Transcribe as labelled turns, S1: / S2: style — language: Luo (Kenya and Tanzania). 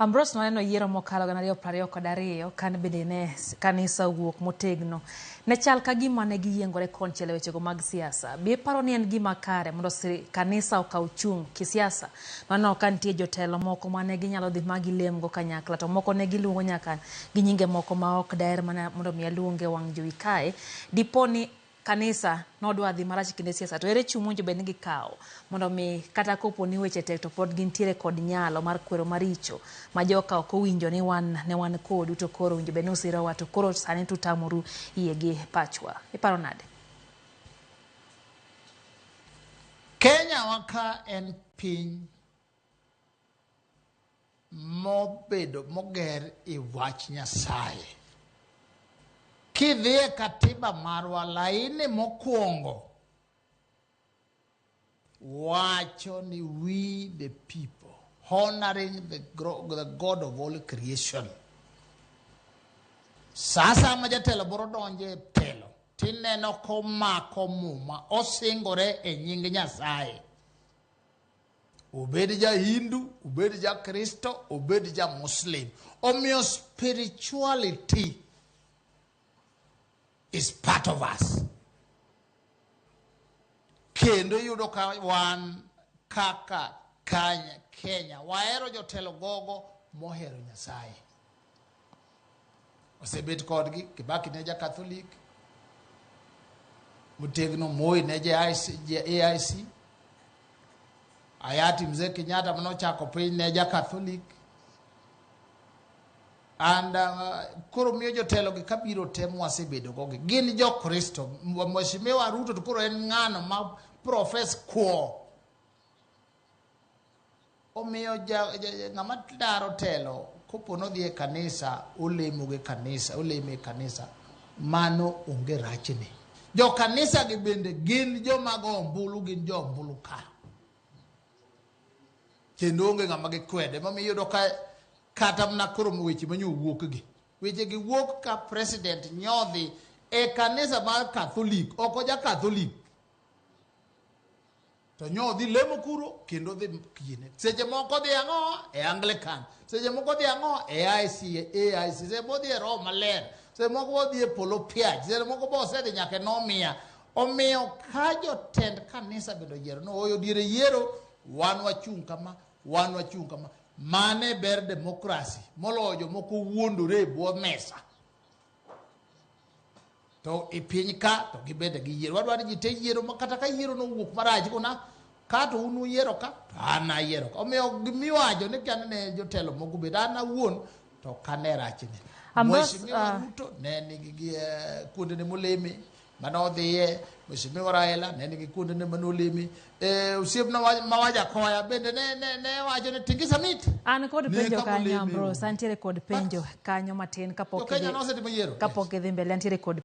S1: Ambrose noneno yiero mokalo 2022 kan bende ne kanisa wuok motegno ne chal ka gima ne giyiengore konchiel e wechego mag siasa. Bi paro ni en gima kare mondo kanisa okaw chung kisiasa. Mano ka nitie jotelo moko mane ginyalo dhi magi lemgo kanyakla to moko ne giluongo nyaka gi nyinge moko ma ok daher mana mondo mi aluonge wang' jowi kae. Diponi kanisa nodwa dhi marach kinde siasa to ere chumunjo be nigi kawo mondo mi kata kopo ni weche tek to pod gintiere kod nyalo mar kwero maricho ma joka ok owinjo ni wan kodu to koro winjo be nosirowa to koro sani tutamoru yie gi pachwa. Iparo nade?
S2: Kenya waka en piny moger i wach Nyasaye. Kidhie katiba marwa laini mokwongo wacho ni we the people honoring the God of all creation. Sasa majatelo boro donje telo tineno komako muma osingore e nying Nyasaye. Obed ja Hindu, obed ja Kristo, obed ja Muslim. Omiyo spirituality is part of us. Kendo yudo ka wan kaka Kenya waero jotelo gogo mohero Nyasaye. Osebet kodgi Kibaki ne ja Catholic, Mutegno Moi ne ja AIC, Hayati Mzee Kenyatta manochako piny ne ja Catholic. And koro miyo jotelo gi kabiro temo wasebedo gogi gin jo Kristo. Mheshimiwa Ruto to koro en ng'ano ma profess quo. Omiyo ng'ama daro telo kopo no dhie kanisa olemo kanisa mano onge rachne. Jo kanisa gi bende gin jo mag ombulu, gin jo ombulu ka. Kendo onge ng'ama gi kwede mamiyo yudo ka kata mna koro weche manyo wuok gi. Weche gi wuok ka president nyodhi e kanisa mar Catholic, oko ja Catholic. To nyodhi lemo kuro kendo dhi kiene. Seche moko dhi ang'o e Anglican, seche moko dhi ang'o e AIC, seche moko dhi e Roho Maler, seche moko dhi e Polo Piach, seche moko bo osedhi nyaka Nomia. Omiyo ka jotend kanisa bedo yiero no oyo diere yiero wan wachung' kama mane ber demokrasi moloyo moko wuondore e bwo mesa. To e piny ka to gibede gi yiero wadwani ji te yiero kata ka yiero no wuok marach kuna ka to unu yiero ka to an ayiero ka. Omiyo gimiwajo ni kan ne jotelo moko bed an awuon to kane rachne. Mheshimiwa Ruto ne nigi kuonde ne moleme manodhiye. Mheshimiwa Raila ne nigi kuonde ne manoleme. Osiepna mawaja koya bende ne wacho ne tingisa mit.
S1: An kod penjo kanyo Ambrose, antiere kod penjo kanyo matin kapok idhi mbele, antiere kod